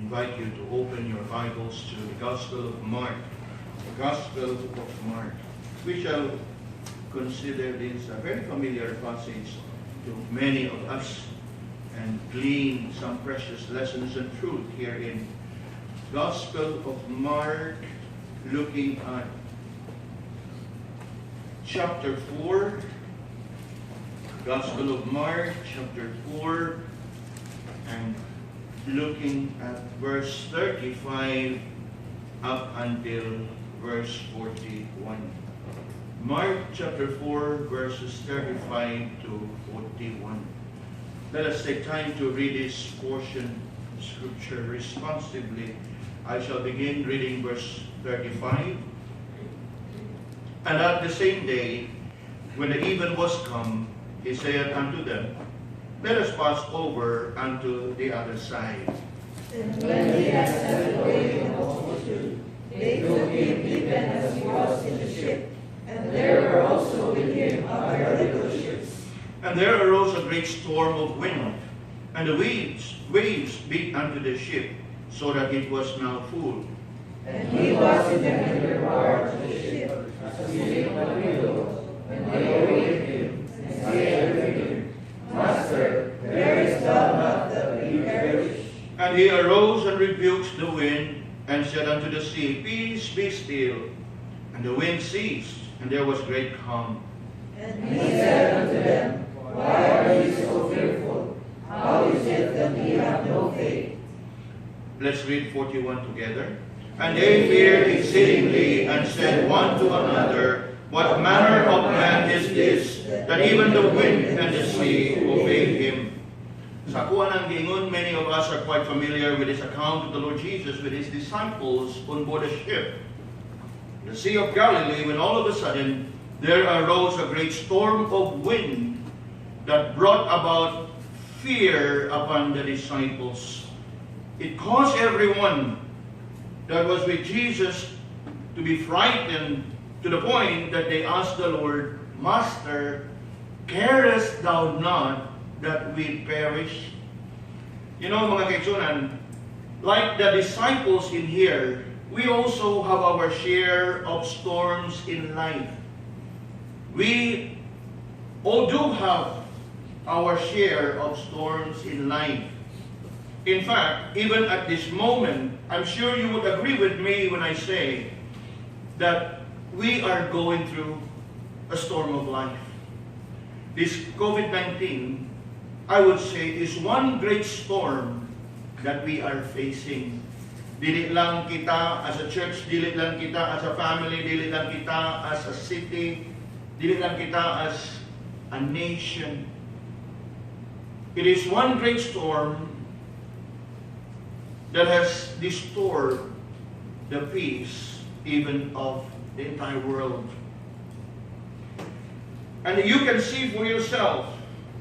invite you to open your Bibles to the Gospel of Mark. The Gospel of Mark. We shall consider this a very familiar passage to many of us and glean some precious lessons and truth here in Gospel of Mark, looking at chapter 4. Gospel of Mark, chapter 4, and looking at verse 35 up until verse 41. Mark chapter 4, verses 35 to 41. Let us take time to read this portion of Scripture responsively. I shall begin reading verse 35. And at the same day, when the even was come, he said unto them, Let us pass over unto the other side. And when he had sent away the multitude, they took him even as he was in the ship, and there were also with him other little ships. And there arose a great storm of wind, and the waves beat unto the ship, so that it was now full. And he was in the hinder part of the ship, sitting on the window, and they were with him, and said unto him, Master, carest thou not that we perish? And he arose and rebuked the wind, and said unto the sea, Peace, be still. And the wind ceased, and there was great calm. And he said unto them, Why are ye so fearful? How is it that ye have no faith? Let's read 41 together. And they feared exceedingly, and said one to another, What manner of man is this, that even the wind and the sea obey him? Sa kuha ng giingon, many of us are quite familiar with this account of the Lord Jesus with his disciples on board a ship, the Sea of Galilee, when all of a sudden there arose a great storm of wind that brought about fear upon the disciples. It caused everyone that was with Jesus to be frightened to the point that they asked the Lord, Master, carest thou not that we perish? You know, mga kaitsunan, like the disciples in here, we also have our share of storms in life. We all do have our share of storms in life. In fact, even at this moment, I'm sure you would agree with me when I say that we are going through a storm of life. This COVID-19, I would say, is one great storm that we are facing. Dili lang kita as a church, dili lang kita as a family, dili lang kita as a city, dili lang kita as a nation. It is one great storm that has disturbed the peace even of the entire world. And you can see for yourself,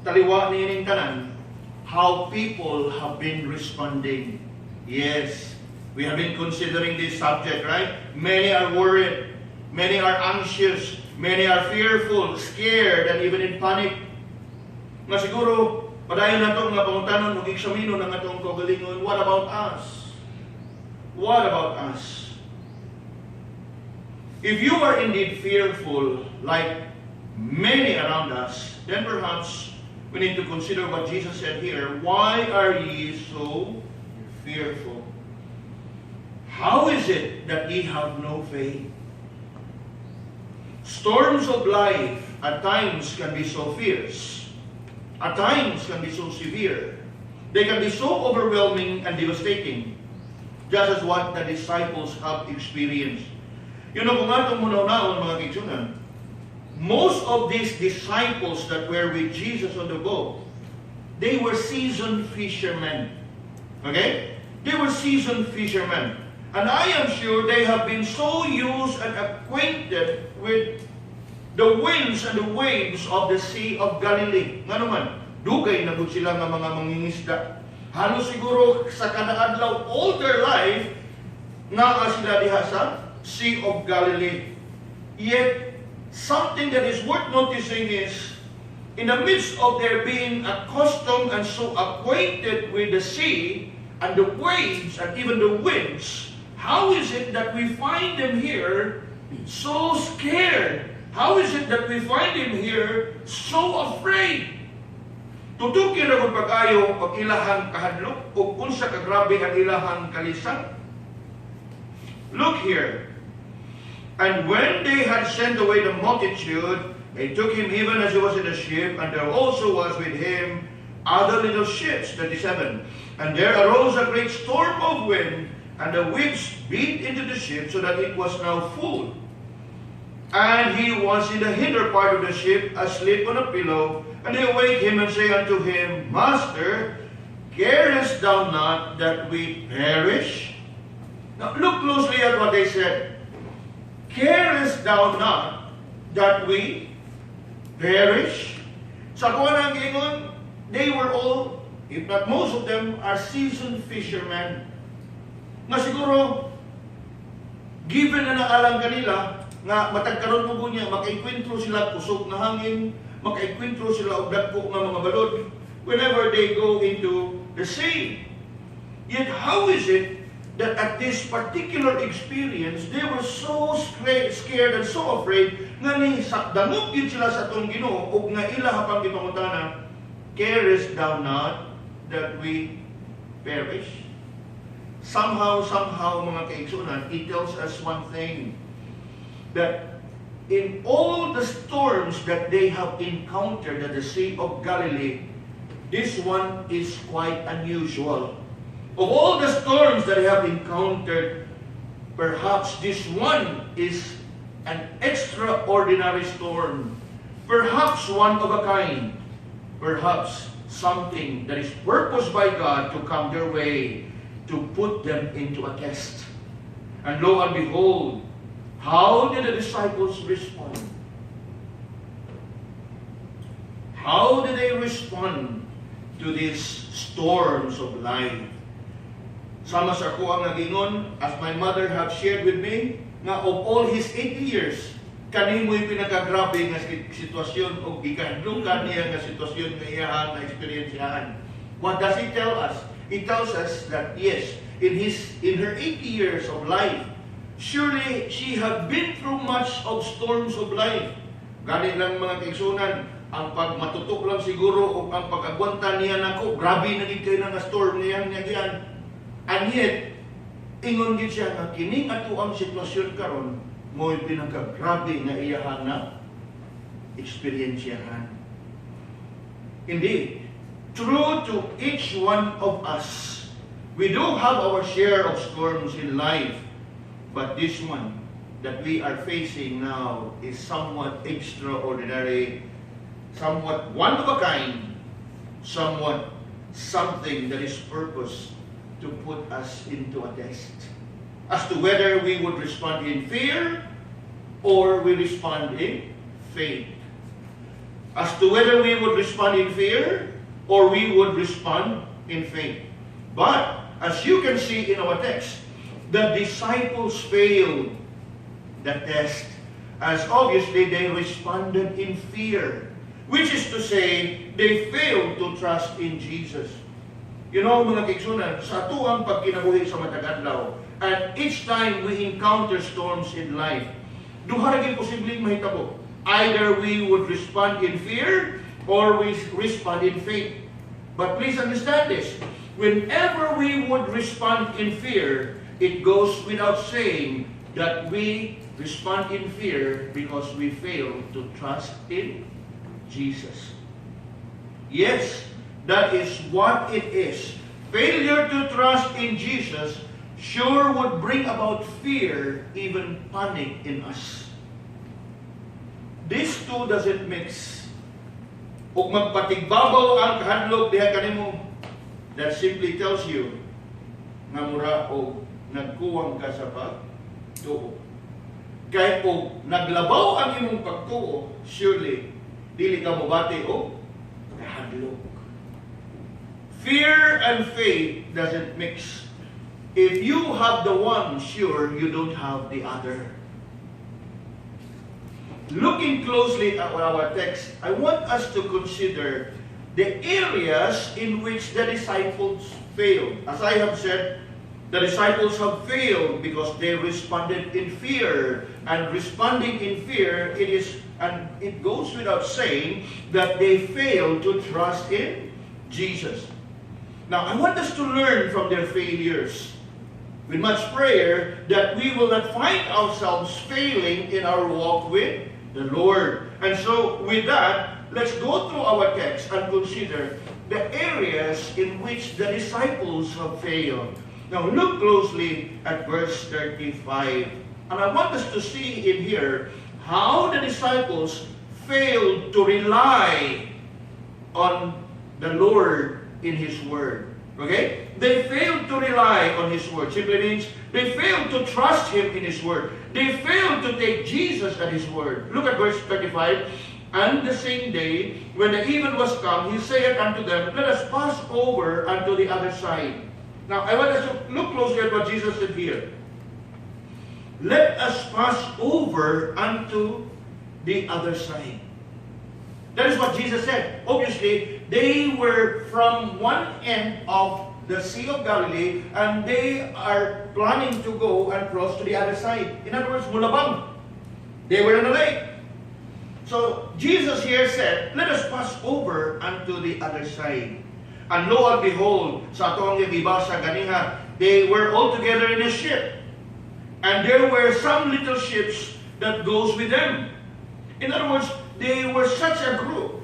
taliwa niining tanan, how people have been responding. Yes, we have been considering this subject, right? Many are worried, many are anxious, many are fearful, scared, and even in panic. Nga siguro, padayon na ito nga pangutanon, mag-examino na nga itong kagalingon, what about us? What about us? If you are indeed fearful, like many around us, then perhaps we need to consider what Jesus said here. Why are ye so fearful? How is it that ye have no faith? Storms of life at times can be so fierce. At times can be so severe. They can be so overwhelming and devastating, just as what the disciples have experienced. You know, kung atong munaw-naon mga kitsunan, most of these disciples that were with Jesus on the boat, they were seasoned fishermen. Okay? They were seasoned fishermen. And I am sure they have been so used and acquainted with the winds and the waves of the Sea of Galilee. Nga naman, dugay na gud sila nga mga mangingisda. Halos siguro sa kada adlaw all their life naa sila diha sa Sea of Galilee. Yet, something that is worth noticing is, in the midst of their being accustomed and so acquainted with the sea, and the waves and even the winds, how is it that we find them here so scared? How is it that we find him here so afraid? Tutukin ako pag-ayo pag ilahang kahadlok o unsa kagrabe ang ilahang kalisan. Look here. And when they had sent away the multitude, they took him even as he was in the ship, and there also was with him other little ships, 37. And there arose a great storm of wind, and the waves beat into the ship, so that it was now full. And he was in the hinder part of the ship, asleep on a pillow. And they awake him and say unto him, Master, carest thou not that we perish? Now look closely at what they said. Carest thou not that we perish? Sa kuha ng gingon, they were all, if not most of them, are seasoned fishermen. Nga siguro, given na naalang kanila, nga matagkaroon mo niya, makaikwentro sila kusog na hangin, makaikwentro sila og dagko nga mga balod whenever they go into the sea. Yet how is it that at this particular experience, they were so scared and so afraid nga ni sakdangot yun sila sa itong Ginoo ug nga ila hapang gipangutana, carest thou not that we perish? Somehow, mga kaigsunan, it tells us one thing, that in all the storms that they have encountered at the Sea of Galilee, this one is quite unusual. Of all the storms that they have encountered, perhaps this one is an extraordinary storm. Perhaps one of a kind. Perhaps something that is purposed by God to come their way, to put them into a test. And lo and behold, how did the disciples respond? How did they respond to these storms of life? Sama sa ako ang nagingon, as my mother have shared with me, nga of all his 80 years, kanimo'y pinakagrabe nga sitwasyon o ikadlukan niya nga sitwasyon nga iyahan na experiensyahan. What does it tell us? It tells us that yes, in her 80 years of life, surely she had been through much of storms of life. Ganit lang mga kaigsunan, ang pagmatutok lang siguro o ang pag-agwanta niya nako, grabe na gid kay nga storm niya giyan. And yet, ingon gid siya nga kining ato ang sitwasyon karon mo'y pinakagrabe nga iyahan na eksperyensyahan. Indeed, true to each one of us, we do have our share of storms in life. But this one that we are facing now is somewhat extraordinary, somewhat one of a kind, somewhat something that is purposed to put us into a test as to whether we would respond in fear or we respond in faith. As to whether we would respond in fear or we would respond in faith. But as you can see in our text, the disciples failed the test, as obviously they responded in fear, which is to say, they failed to trust in Jesus. You know, mga kaigsunan, sa atuang pagkinabuhi sa matag adlaw, and each time we encounter storms in life, duha ra gyud posibleng mahitabo. Either we would respond in fear or we respond in faith. But please understand this, whenever we would respond in fear, it goes without saying that we respond in fear because we fail to trust in Jesus. Yes, that is what it is. Failure to trust in Jesus sure would bring about fear, even panic in us. These two doesn't mix. Ug magpatigbabaw ang kahadlok diha kanimo, that simply tells you nga mura o nagkuwang ka sa pagtuo. Kaya kung naglabaw ang imong pagtuo, surely dili ka mobati o kahadlok. Fear and faith doesn't mix. If you have the one, sure you don't have the other. Looking closely at our text, I want us to consider the areas in which the disciples failed. As I have said, the disciples have failed because they responded in fear. And responding in fear, it goes without saying that they failed to trust in Jesus. Now, I want us to learn from their failures, with much prayer, that we will not find ourselves failing in our walk with the Lord. And so, with that, let's go through our text and consider the areas in which the disciples have failed. Now, look closely at verse 35. And I want us to see in here how the disciples failed to rely on the Lord in His Word. Okay? They failed to rely on His Word. Simply means they failed to trust Him in His Word. They failed to take Jesus at His Word. Look at verse 35. And the same day, when the even was come, He saith unto them, Let us pass over unto the other side. Now, I want us to look closely at what Jesus said here. Let us pass over unto the other side. That is what Jesus said. Obviously, they were from one end of the Sea of Galilee, and they are planning to go and cross to the other side. In other words, mulabang. They were in a lake. So, Jesus here said, let us pass over unto the other side. And lo and behold, sa atong ibasa ganiha, they were all together in a ship. And there were some little ships that goes with them. In other words, they were such a group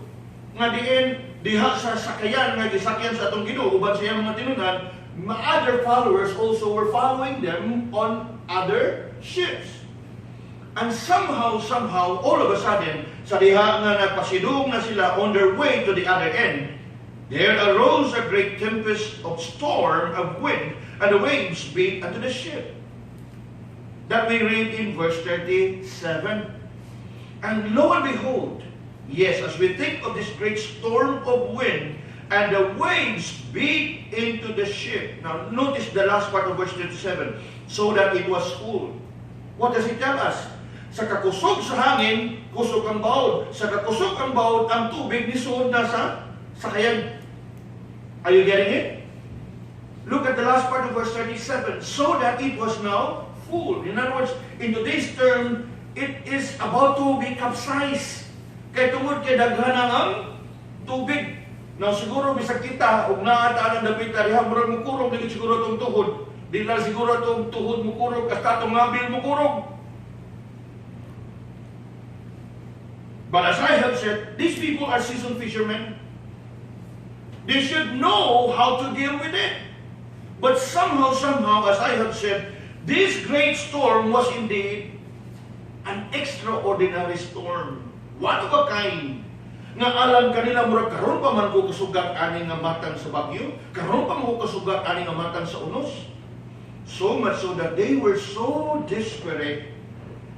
nga diha sa sakayan nga gisakyan sa atong Ginoo uban sa iyang mga tinunan, other followers also were following them on other ships. And somehow, all of a sudden, sa diha nga nagpasidung na sila on their way to the other end, there arose a great tempest of storm of wind, and the waves beat unto the ship. That we read in verse 37. And lo and behold, yes, as we think of this great storm of wind, and the waves beat into the ship. Now, notice the last part of verse 37. So that it was full. What does it tell us? Sa kakusog sa hangin, kusog ang baod. Sa kakusog ang baod, ang tubig nisuod na sa sakayan. Are you getting it? Look at the last part of verse 37. So that it was now full. In other words, in today's term, it is about to be capsized. Kaya tungod kay daghan ang tubig. Now siguro bisag kita, ug naata ang dapita, diha murag mukurog dili siguro itong tuhod. Di lang siguro itong tuhod mukurog, kasta itong ngabil mukurog. But as I have said, these people are seasoned fishermen. They should know how to deal with it. But somehow, as I have said, this great storm was indeed an extraordinary storm. One of a kind. Nga alam kanila murag karon pa man ko kasugat ani nga matang sa bagyo, karon pa man ko kasugat ani nga matang sa unos. So much so that they were so desperate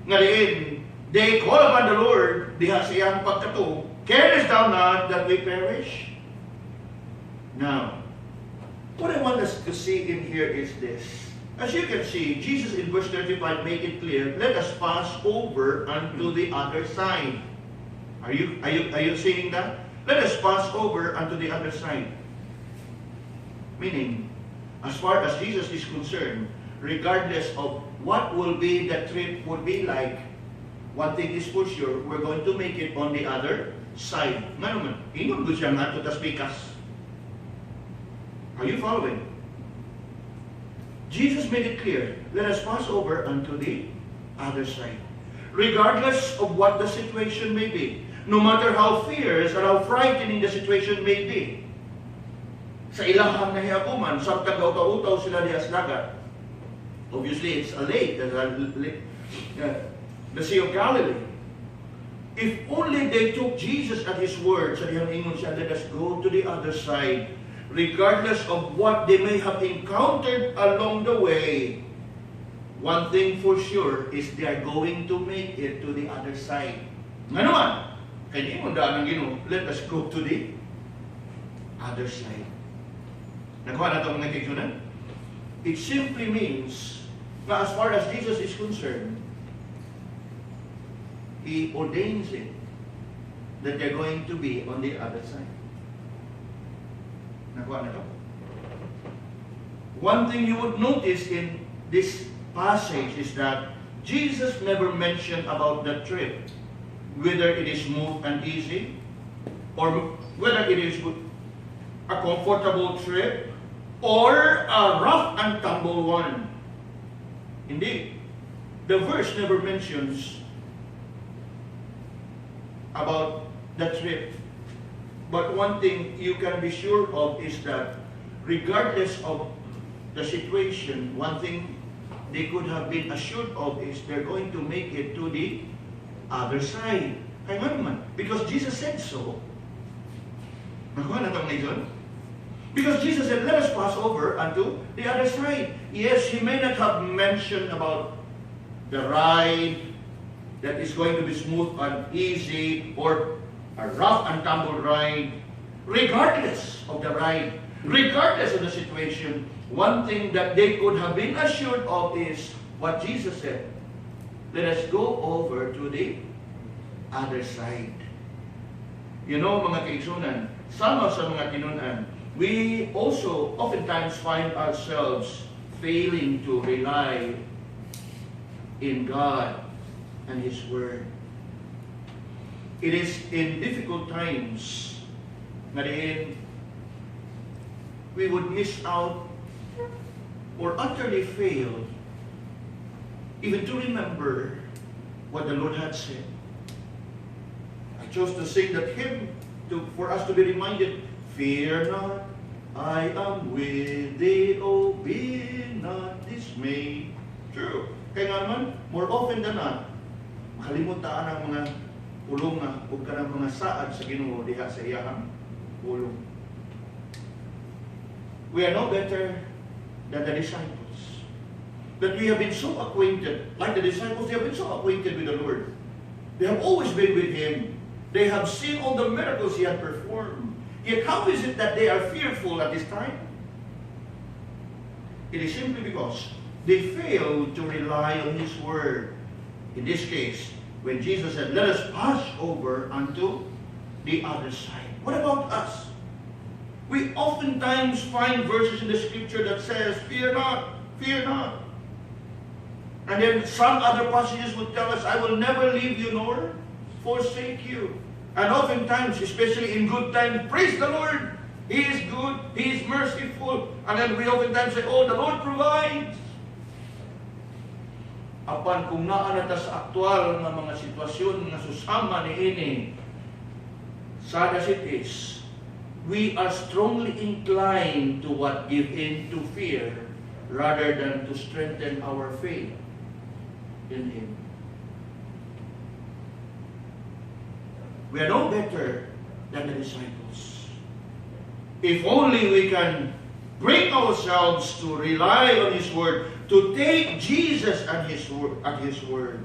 nga diin they call upon the Lord diha sa iyang pagkatuo, carest thou not that we perish? Now, what I want us to see in here is this. As you can see, Jesus in verse 35 made it clear, let us pass over unto the other side. Are you seeing that? Let us pass over unto the other side. Meaning, as far as Jesus is concerned, regardless of what will be the trip would be like, one thing is for sure, we're going to make it on the other side. Nga naman, ingon siya nga to tas pikas. Are you following? Jesus made it clear, let us pass over unto the other side. Regardless of what the situation may be, no matter how fierce or how frightening the situation may be, sa ilahang nahiaguman, sa tagaw-taw-taw sila diha sa dagat. Obviously, it's a lake, the Sea of Galilee. If only they took Jesus at His word, sa dihang ingon siya, let us go to the other side, regardless of what they may have encountered along the way, one thing for sure is they are going to make it to the other side. Nga naman, kaya di mo daan ng Ginoo, let us go to the other side. Nakuha na itong mga kikunan? It simply means na as far as Jesus is concerned, He ordains it that they're going to be on the other side. Nakuha na ito? one thing you would notice in this passage is that Jesus never mentioned about the trip, whether it is smooth and easy, or whether it is a comfortable trip, or a rough and tumble one. Indeed, the verse never mentions about the trip. But one thing you can be sure of is that regardless of the situation, one thing they could have been assured of is they're going to make it to the other side. Kaya nga naman, because Jesus said so. Nakuha na itong reason? Because Jesus said, let us pass over unto the other side. Yes, he may not have mentioned about the ride that is going to be smooth and easy, or a rough and tumble ride. Regardless of the ride, regardless of the situation, one thing that they could have been assured of is what Jesus said. Let us go over to the other side. You know, mga kaigsunan, sama sa mga kinunan, we also oftentimes find ourselves failing to rely in God and His Word. It is in difficult times that we would miss out or utterly fail even to remember what the Lord had said. I chose to sing that hymn for us to be reminded, fear not, I am with thee, oh be not dismayed. True. Kaya nga naman, more often than not, makalimutan ang mga pulong na huwag ka ng mga saad sa Ginoo diha sa iyahang pulong. We are no better than the disciples. That we have been so acquainted, like the disciples, they have been so acquainted with the Lord. They have always been with Him. They have seen all the miracles He had performed. Yet how is it that they are fearful at this time? It is simply because they failed to rely on His Word. In this case, when Jesus said, let us pass over unto the other side. What about us? We oftentimes find verses in the Scripture that says, fear not, fear not. And then some other passages would tell us, I will never leave you nor forsake you. And oftentimes, especially in good times, praise the Lord. He is good, He is merciful. And then we oftentimes say, oh, the Lord provides. Apan kung naa na ta sa aktual nga mga sitwasyon nga susama niini, sad as it is, we are strongly inclined to what give in to fear rather than to strengthen our faith in Him. We are no better than the disciples. If only we can bring ourselves to rely on His Word, to take Jesus at His word.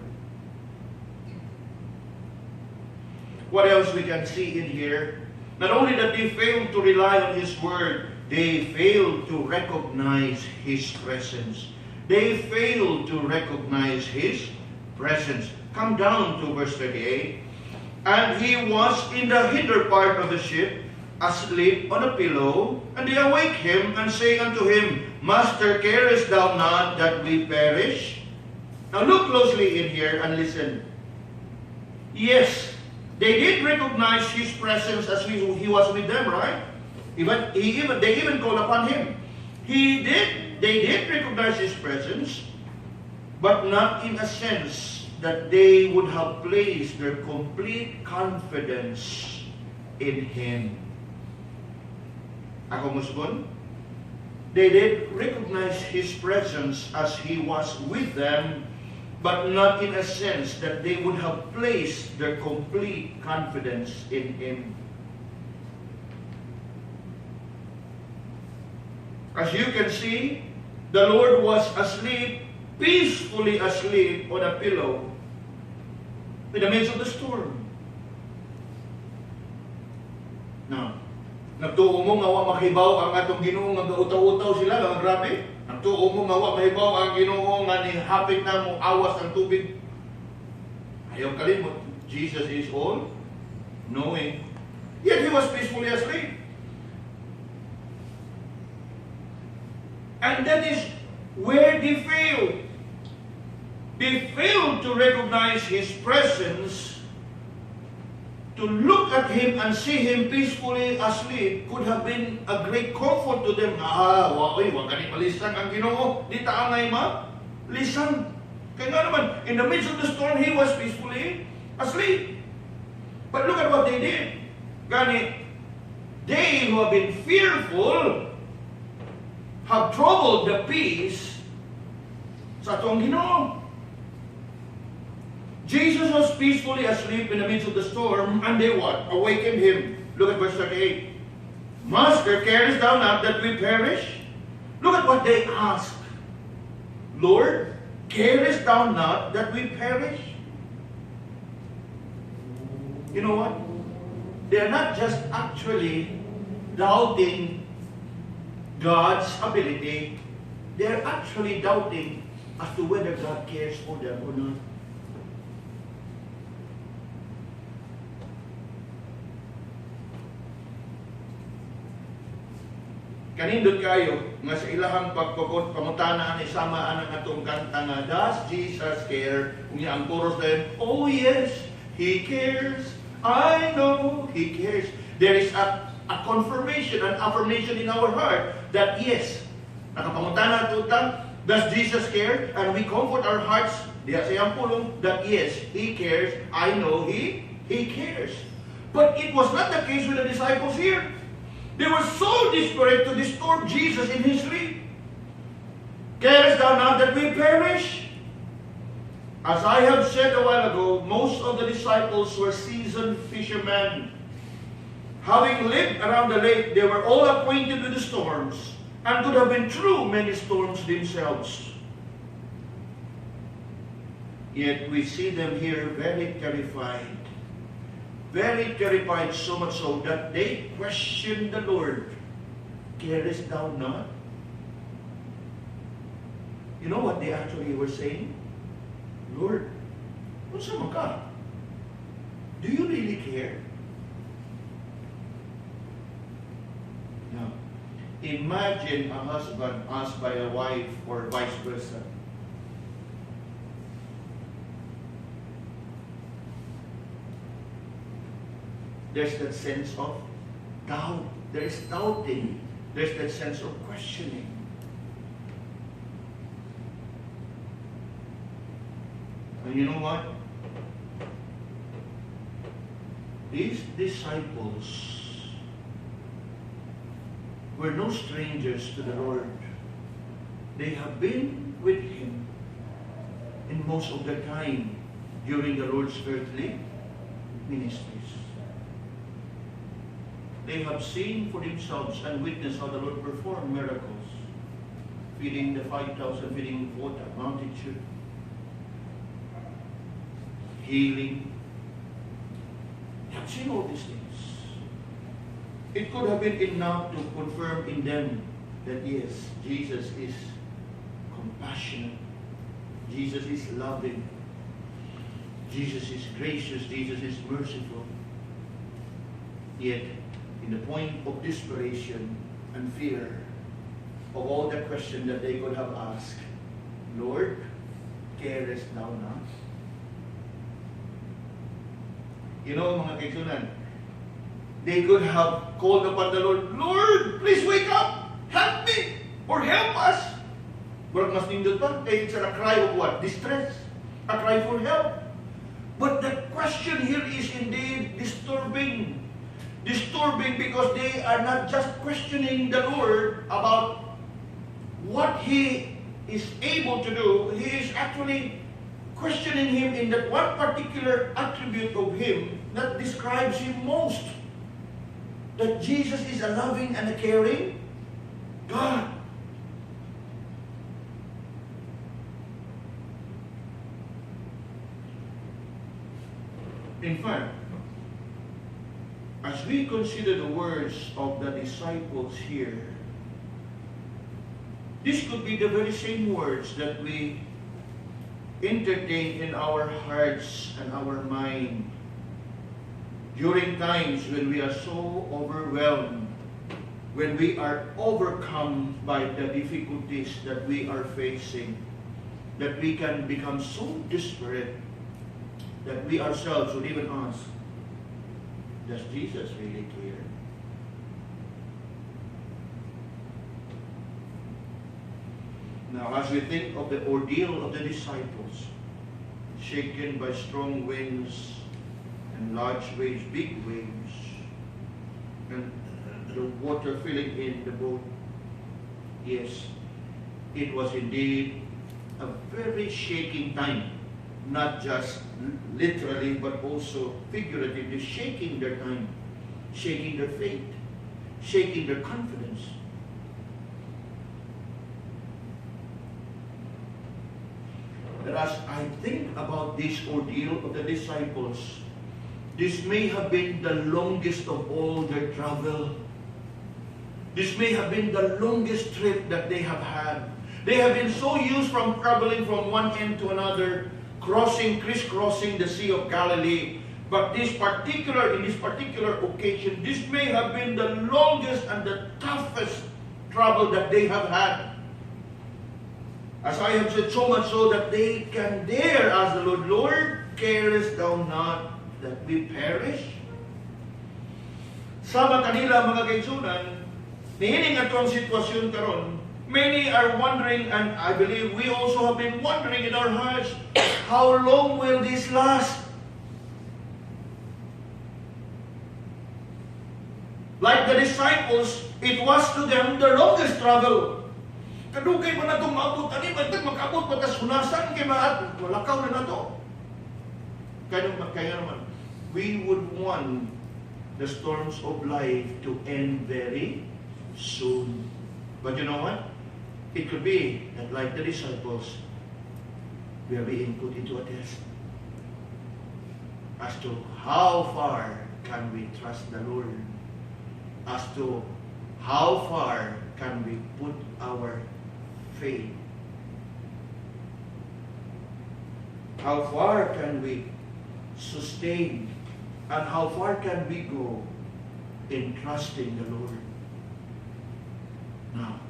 What else we can see in here? Not only that they failed to rely on His Word, they failed to recognize His presence. They failed to recognize His presence. Come down to verse 38. And He was in the hinder part of the ship, asleep on a pillow, and they awake Him, and say unto Him, Master, carest thou not that we perish? Now look closely in here and listen. Yes, they did recognize His presence as He was with them, right? They even called upon Him. They did recognize His presence, but not in a sense that they would have placed their complete confidence in Him. Ako musgon? They did recognize His presence as He was with them, but not in a sense that they would have placed their complete confidence in Him. As you can see, the Lord was asleep, peacefully asleep on a pillow in the midst of the storm. Now, nagtuo mo nga wa makibaw ang atong Ginoo nga gautaw-utaw sila, nga grabe. Nagtuo mo nga wa mahibaw ang Ginoo nga ni hapit na mo awas ang tubig. Ayaw kalimot, Jesus is all knowing. Yet He was peacefully asleep. And that is where they failed. They failed to recognize His presence. To look at Him and see Him peacefully asleep could have been a great comfort to them. Wag ganit malisang ang Ginoo. Di taangay lisang. Kaya nga naman, in the midst of the storm, He was peacefully asleep. But look at what they did. Gani, they who have been fearful have troubled the peace sa atong Ginoo. Jesus was peacefully asleep in the midst of the storm, and they what? Awakened Him. Look at verse 38. Master, carest thou not that we perish? Look at what they asked. Lord, carest thou not that we perish? You know what? They're not just actually doubting God's ability. They're actually doubting as to whether God cares for them or not. Kanindot kayo nga sa ilahang pagpukot pamutanaan isama ang atong kanta nga does Jesus care? Kung ang chorus din, oh yes, He cares. I know He cares. There is a confirmation, an affirmation in our heart that yes, nakapamutana tutang, does Jesus care? And we comfort our hearts diya sa iyang pulong that yes, He cares. I know He cares. But it was not the case with the disciples here. They were so desperate to disturb Jesus in His sleep. Carest thou not that we perish? As I have said a while ago, most of the disciples were seasoned fishermen. Having lived around the lake, they were all acquainted with the storms and could have been through many storms themselves. Yet we see them here very terrified. Very terrified, so much so that they questioned the Lord. Carest thou not? You know what they actually were saying? Lord, unsa man ka? Do you really care? Now, imagine a husband asked by a wife or vice versa. There's that sense of doubt. There is doubting. There's that sense of questioning. And you know what? These disciples were no strangers to the Lord. They have been with Him in most of the time during the Lord's earthly ministries. They have seen for themselves and witnessed how the Lord performed miracles, feeding the 5,000, feeding the multitude, healing. They have seen all these things. It could have been enough to confirm in them that yes, Jesus is compassionate, Jesus is loving, Jesus is gracious, Jesus is merciful. Yet, in the point of desperation and fear of all the questions that they could have asked, Lord, carest thou not? You know, mga kaigsunan, they could have called upon the Lord, Lord, please wake up, help me, or help us. But mas nindot pa, it's a cry of what? Distress, a cry for help. But the question here is indeed disturbing. Disturbing because they are not just questioning the Lord about what He is able to do. He is actually questioning Him in that one particular attribute of Him that describes Him most. That Jesus is a loving and a caring God. In fact, as we consider the words of the disciples here, this could be the very same words that we entertain in our hearts and our mind during times when we are so overwhelmed when we are overcome by the difficulties that we are facing, that we can become so desperate that we ourselves would even ask, does Jesus really care? Now, as we think of the ordeal of the disciples, shaken by strong winds and large waves, big waves, and the water filling in the boat, yes, it was indeed a very shaking time, not just literally, but also figuratively, shaking their time, shaking their faith, shaking their confidence. But as I think about this ordeal of the disciples, this may have been the longest of all their travel. This may have been the longest trip that they have had. They have been so used from traveling from one end to another, crisscrossing the Sea of Galilee. But in this particular occasion, this may have been the longest and the toughest travel that they have had. As I have said, so much so that they can dare ask the Lord, Lord, carest thou not that we perish? Sama kanila mga kaigsunan, nihining atong sitwasyon karon, many are wondering, and I believe we also have been wondering in our hearts, how long will this last? Like the disciples, it was to them the longest travel. Kadugay mo na itong maabot, ani ba ito makabot pa tas hunasan kay maat, walakaw na to. Kaya naman, we would want the storms of life to end very soon. But you know what? It could be that like the disciples, we are being put into a test as to how far can we trust the Lord, as to how far can we put our faith, how far can we sustain, and how far can we go in trusting the Lord. Now,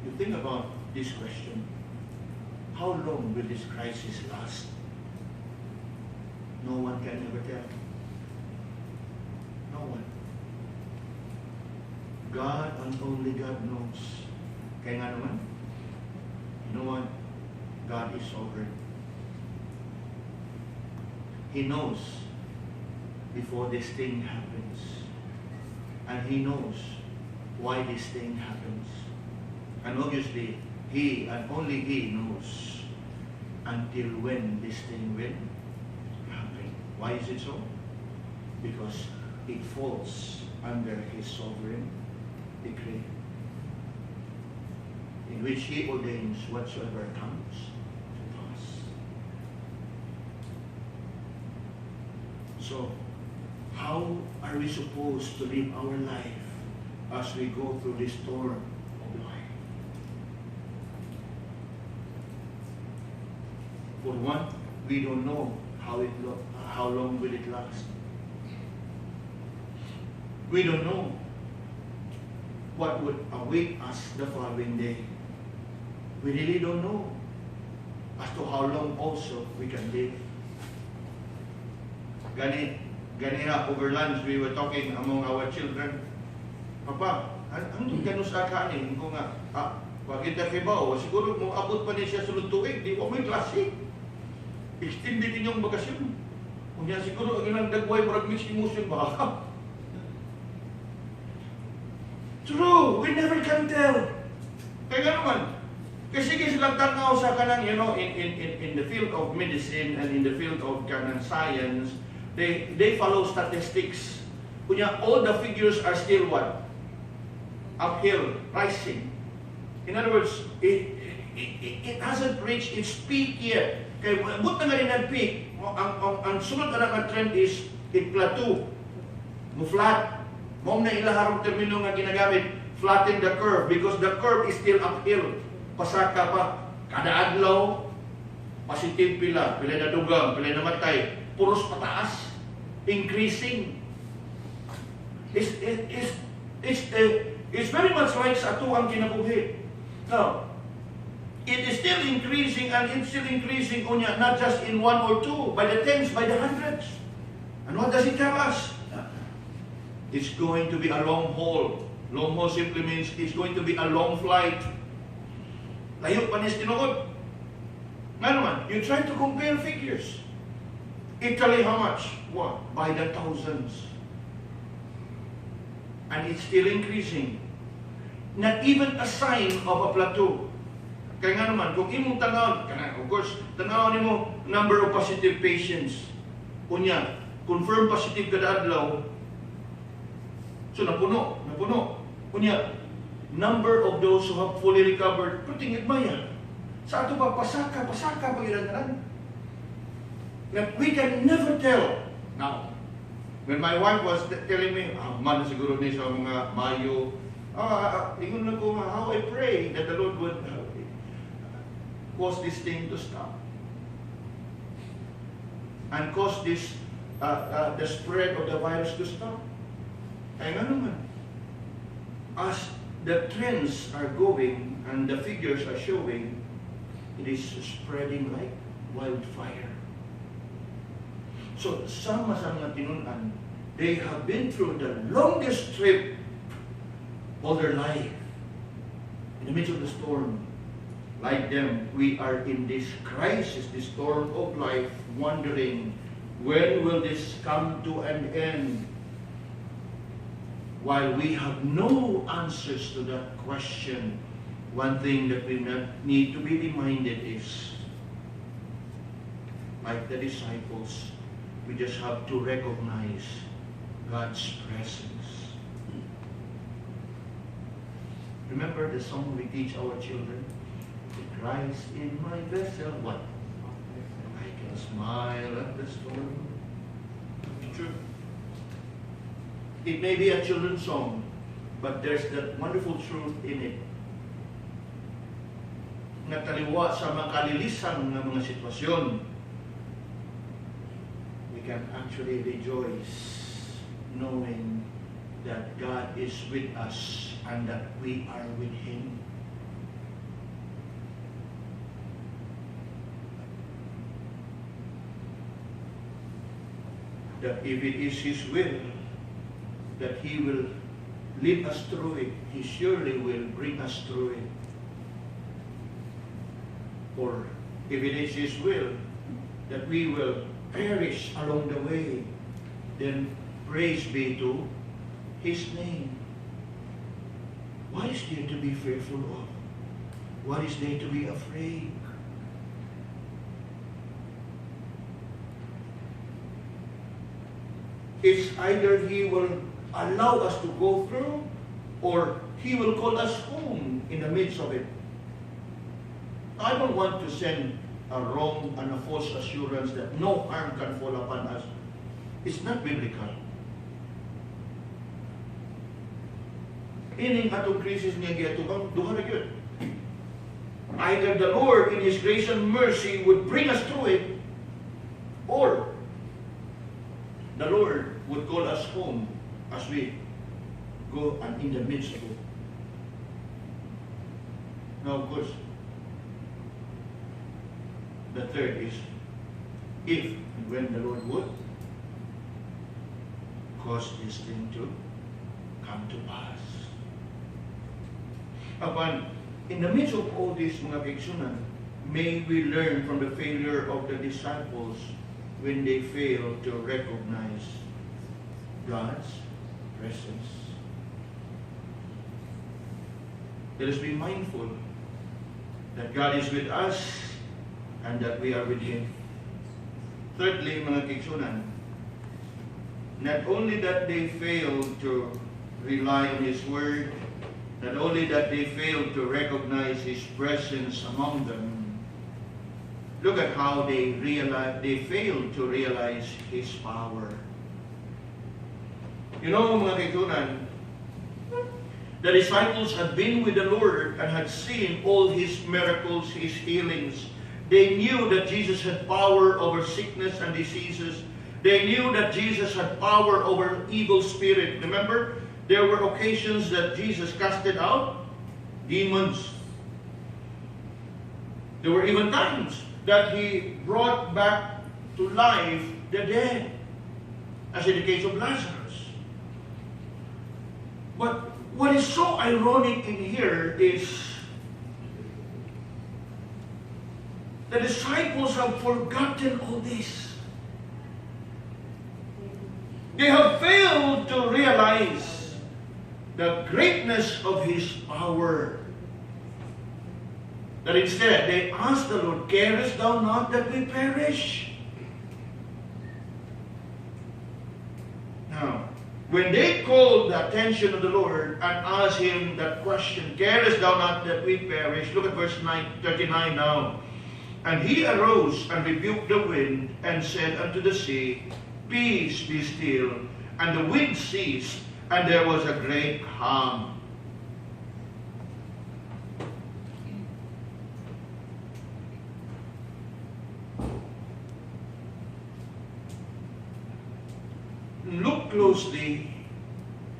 you think about this question, how long will this crisis last? No one can ever tell. No one. God and only God knows. Kaya nga naman, you know what? God is sovereign. He knows before this thing happens. And He knows why this thing happens. And obviously, He and only He knows until when this thing will happen. Why is it so? Because it falls under His sovereign decree, in which He ordains whatsoever comes to pass. So, how are we supposed to live our life as we go through this storm of life? For one, we don't know how long will it last. We don't know what would await us the following day. We really don't know as to how long also we can live. Ganina over lunch, we were talking among our children, Papa, ano gano'n sa kanin? Ko nga, pag kita kibaw, siguro mo abot pa niya siya sulod tuig, di ko may klase. Extended din yung bakasyon. Kung yan siguro, ang ilang dagway, marag mixed emotion, baka. True, we never can tell. Kaya nga naman, kasi silang tanaw sa kanang, you know, in the field of medicine and in the field of kanang science, they follow statistics. Kunya, all the figures are still what? Uphill, rising. In other words, it hasn't reached its peak yet. Kaya but na nga rin ang peak, ang sunod na trend is it plateau, mo-flat. Mao na ilaharong termino nga ginagamit, flatten the curve, because the curve is still uphill. Pasaka pa, kada adlaw, positive pila na dugang, pila na matay, puros pataas, increasing. It's very much like sa ato ang kinabuhi. Now, it is still increasing and it's still increasing unya, not just in one or two, by the tens, by the hundreds. And what does it tell us? It's going to be a long haul. Long haul simply means it's going to be a long flight. Layo pa nis tinuod. Nga naman, you try to compare figures. Italy, how much? What? By the thousands. And it's still increasing. Not even a sign of a plateau. Kaya nga naman, kung imong tanaw, of course, tanaw mo number of positive patients. Kunya, confirm positive kada adlaw. So napuno. Kunya, number of those who have fully recovered, kutingid maya. Sa ato ba, pasaka pag-ilan. We can never tell. Now, when my wife was telling me, man siguro ni sa mga Mayo, ingon na ko how I pray that the Lord would cause this thing to stop. And cause this, the spread of the virus to stop. Kaya nga naman, as the trends are going and the figures are showing, it is spreading like wildfire. So, sama sa mga tinunan, they have been through the longest trip of their life. In the midst of the storm, like them, we are in this crisis, this storm of life, wondering, when will this come to an end? While we have no answers to that question, one thing that we need to be reminded is, like the disciples, we just have to recognize God's presence. Remember the song we teach our children? Christ in my vessel, what? I can smile at the storm. True. It may be a children's song, but there's that wonderful truth in it. Nataliwa sa makalilisan ng mga sitwasyon, we can actually rejoice knowing that God is with us and that we are with Him. That if it is His will, that He will lead us through it, He surely will bring us through it. Or if it is His will, that we will perish along the way, then praise be to His name. What is there to be fearful of? What is there to be afraid? It's either He will allow us to go through, or He will call us home in the midst of it. I don't want to send a wrong and a false assurance that no harm can fall upon us. It's not biblical. Ining atong krisis niya giatubang, duha na yun. Either the Lord in His grace and mercy would bring us through it, or the Lord would call us home as we go and in the midst of it. Now, of course, the third is, if and when the Lord would cause this thing to come to pass. Upon, in the midst of all these mga kaigsunan, may we learn from the failure of the disciples when they fail to recognize God's presence. Let us be mindful that God is with us and that we are with Him. Thirdly, mga kaigsunan, not only that they failed to rely on His Word, not only that they failed to recognize His presence among them, look at how they failed to realize His power. You know, mga kaigsunan, the disciples had been with the Lord and had seen all His miracles, His healings. They knew that Jesus had power over sickness and diseases, They knew that Jesus had power over evil spirit. Remember, there were occasions that Jesus casted out demons. There were even times that he brought back to life the dead, as in the case of Lazarus. But what is so ironic in here is the disciples have forgotten all this. They have failed to realize the greatness of his power. That instead, they asked the Lord, "Carest thou not that we perish?" Now, when they called the attention of the Lord and asked him that question, "Carest thou not that we perish?" Look at verse 39 now. And he arose and rebuked the wind and said unto the sea, "Peace, be still." And the wind ceased, and there was a great calm. Look closely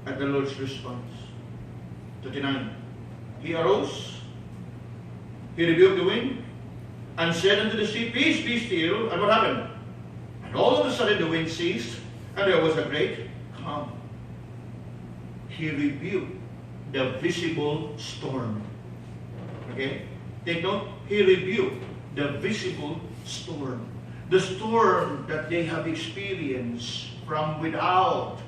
at the Lord's response. 39. He arose, he rebuked the wind, and said unto the sea, "Peace, be still." And what happened? And all of a sudden the wind ceased, and there was a great calm. He rebuked the visible storm. Okay? Take note. He rebuked the visible storm. The storm that they have experienced from without.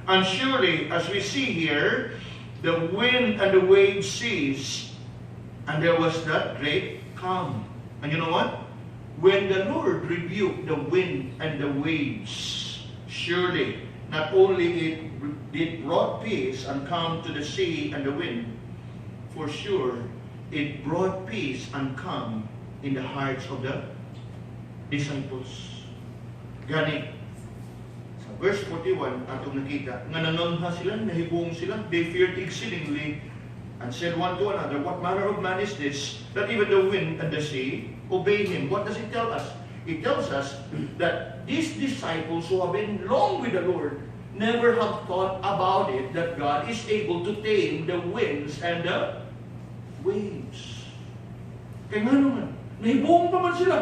And surely, as we see here, the wind and the waves ceased, and there was that great calm. And you know what? When the Lord rebuked the wind and the waves, surely not only it brought peace and calm to the sea and the wind, for sure it brought peace and calm in the hearts of the disciples. Gani, sa verse 41, atong nakita, nga nanangha sila, nahibong sila, they feared exceedingly, and said one to another, "What manner of man is this, that even the wind and the sea obey him?" What does it tell us? It tells us that these disciples who have been long with the Lord never have thought about it, that God is able to tame the winds and the waves. Kaya nga naman, nahibong pa man sila.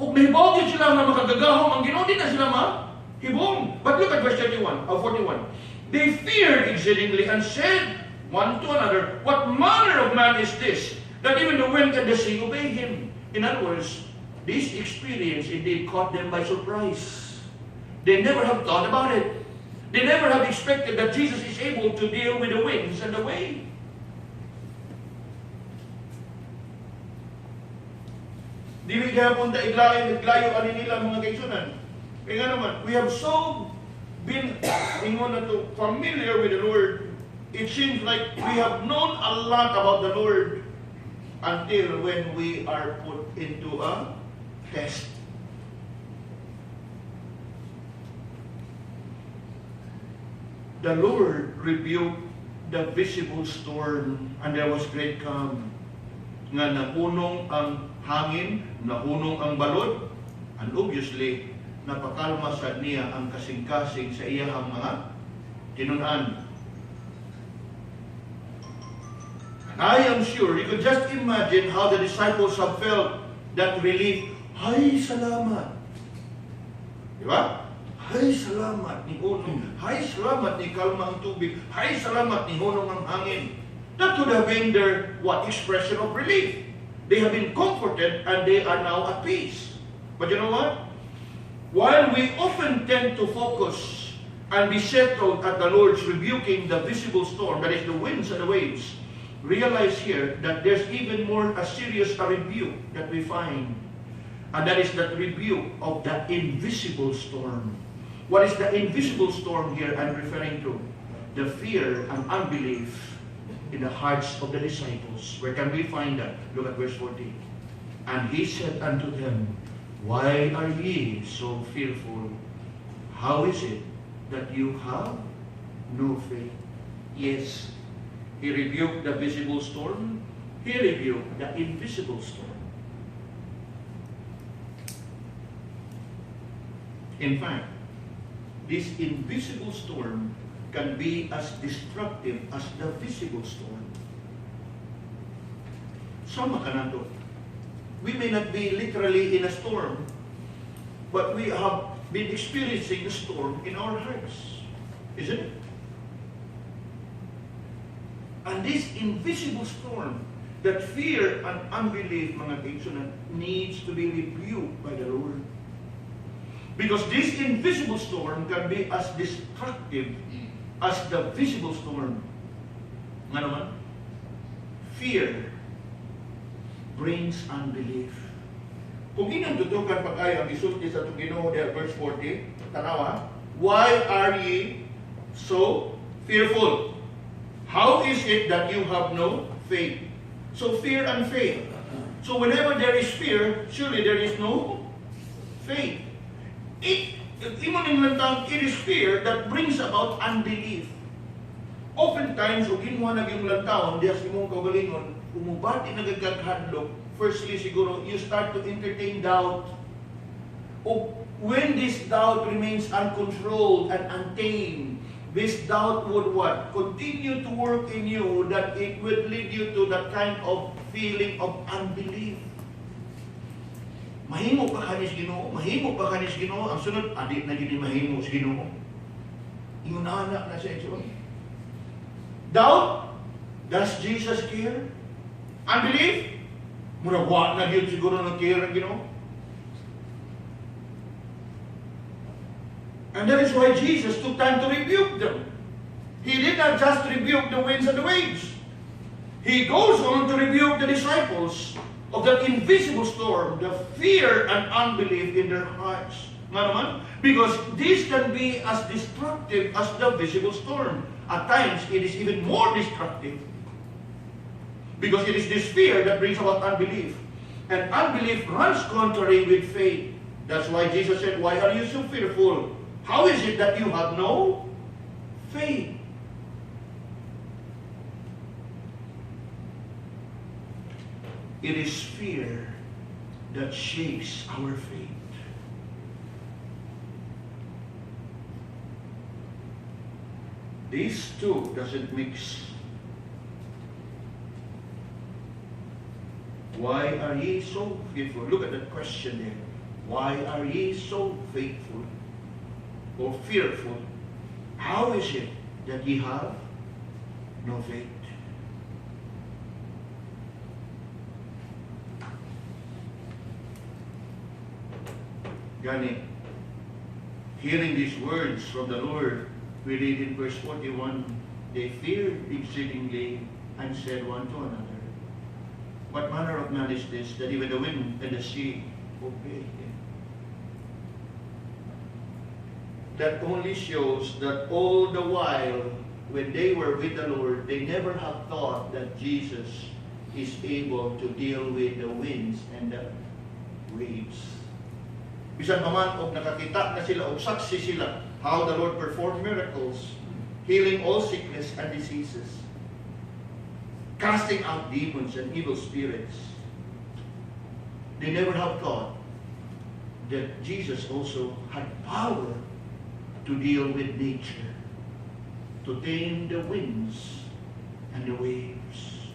O nahibaw din sila na makagagahom, ang Ginoo din na sila mahibong. But look at verse 41. They feared exceedingly and said one to another, "What manner of man is this, that even the wind and the sea obey him?" In other words, this experience indeed caught them by surprise. They never have thought about it. They never have expected that Jesus is able to deal with the winds and the waves. Dili gihapon ta iglayo ani nila mga kaigsunan. Kaya nga naman, we have so been ingon na to familiar with the Lord. It seems like we have known a lot about the Lord until when we are put into a test. The Lord rebuked the visible storm, and there was great calm. Nga nahunong ang hangin, nahunong ang balod, and obviously, napakalma sa niya ang kasing-kasing sa iyahang mga tinun-an. I am sure you could just imagine how the disciples have felt that relief. Hay, salamat. Diba? Hay, salamat ni hunong. Hay, salamat ni kalma ang tubig. Hay, salamat ni hunong ang hangin. That would have been their expression of relief. They have been comforted and they are now at peace. But you know what? While we often tend to focus and be settled at the Lord's rebuking the visible storm, that is the winds and the waves, realize here that there's even more a serious rebuke that we find, and that is that rebuke of the invisible storm. What is the invisible storm here I'm referring to? The fear and unbelief in the hearts of the disciples. Where can we find that? Look at verse 40. And he said unto them, "Why are ye so fearful? How is it that you have no faith?" Yes, he rebuked the visible storm. He rebuked the invisible storm. In fact, this invisible storm can be as destructive as the visible storm. Sama ka na to. We may not be literally in a storm, but we have been experiencing a storm in our hearts. Isn't it? And this invisible storm, that fear and unbelief, mga kaibigan, needs to be rebuked by the Lord. Because this invisible storm can be as destructive as the visible storm. Nga naman? Fear brings unbelief. Kung inandudukan pa kayo ang isulti sa itong Ginoo there, verse 40, tanawa, why are ye so fearful? How is it that you have no faith? So fear and faith. So whenever there is fear, surely there is no faith. It is fear that brings about unbelief. Oftentimes, kung inuha na yung lantaon, diya sa imong kaugalingon, umubati na gagkaghadlok, firstly, siguro, you start to entertain doubt. Oh, when this doubt remains uncontrolled and untamed, this doubt would what? Continue to work in you, that it would lead you to that kind of feeling of unbelief. Mahimo pa kanis Ginoo, mahimo pa kanis Ginoo, ang sunod, adik na gini mahimo sa Ginoo. Ingon anak na sa ito. Doubt, does Jesus care? Unbelief, murawa na yun siguro ng care ng Ginoo. And that is why Jesus took time to rebuke them. He did not just rebuke the winds and the waves. He goes on to rebuke the disciples of that invisible storm, the fear and unbelief in their hearts. Nga naman? Because this can be as destructive as the visible storm. At times, it is even more destructive. Because it is this fear that brings about unbelief. And unbelief runs contrary with faith. That's why Jesus said, why are you so fearful? How is it that you have no faith? It is fear that shakes our faith. These two doesn't mix. Why are ye so fearful? Look at that question there. Why are ye so faithful or fearful? How is it that ye have no faith? Gani, hearing these words from the Lord, we read in verse 41, they feared exceedingly and said one to another, what manner of man is this, that even the wind and the sea obey him? That only shows that all the while, when they were with the Lord, they never have thought that Jesus is able to deal with the winds and the waves. Bisan naman, og nakakita na sila, og saksi sila, how the Lord performed miracles, healing all sickness and diseases, casting out demons and evil spirits. They never have thought that Jesus also had power to deal with nature, to tame the winds and the waves.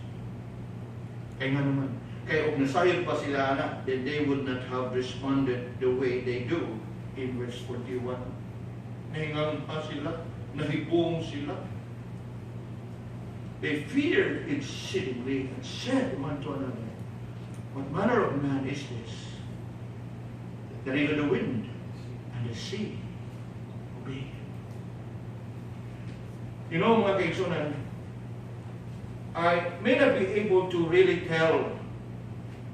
Kaya nga naman, kaya kung nasayod pa sila na, then they would not have responded the way they do in verse 41. Nahingang pa sila, nahipong sila. They feared exceedingly and said one to another, what manner of man is this, that even the wind and the sea obey him? You know, mga kaigsunan, I may not be able to really tell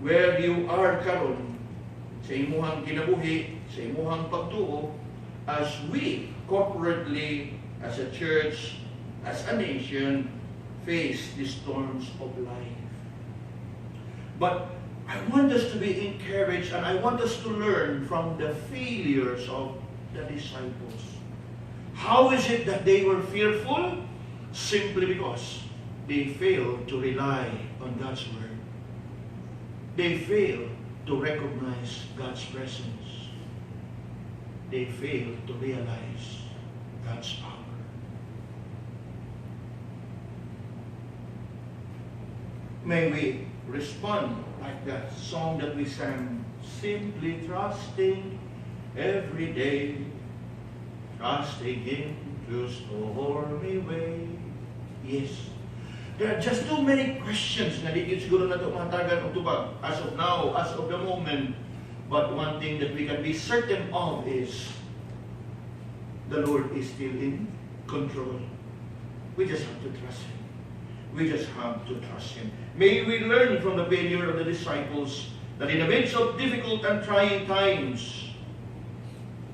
where you are karon sa imuhang kinabuhi, sa imuhang pagtuo, as we corporately, as a church, as a nation, face the storms of life. But I want us to be encouraged, and I want us to learn from the failures of the disciples. How is it that they were fearful? Simply because they failed to rely on God's word. They fail to recognize God's presence. they fail to realize God's power. May we respond like that song that we sang, simply trusting every day, trusting Him through stormy way. Yes. There are just too many questions na di siguro na ito matagal o tubag as of now, as of the moment. But one thing that we can be certain of is the Lord is still in control. We just have to trust Him. We just have to trust Him. May we learn from the failure of the disciples that in the midst of difficult and trying times,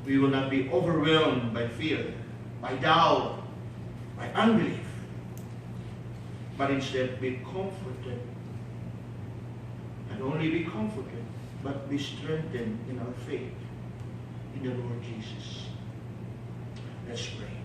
we will not be overwhelmed by fear, by doubt, by unbelief, but instead be comforted. Not only be comforted, but be strengthened in our faith in the Lord Jesus. Let's pray.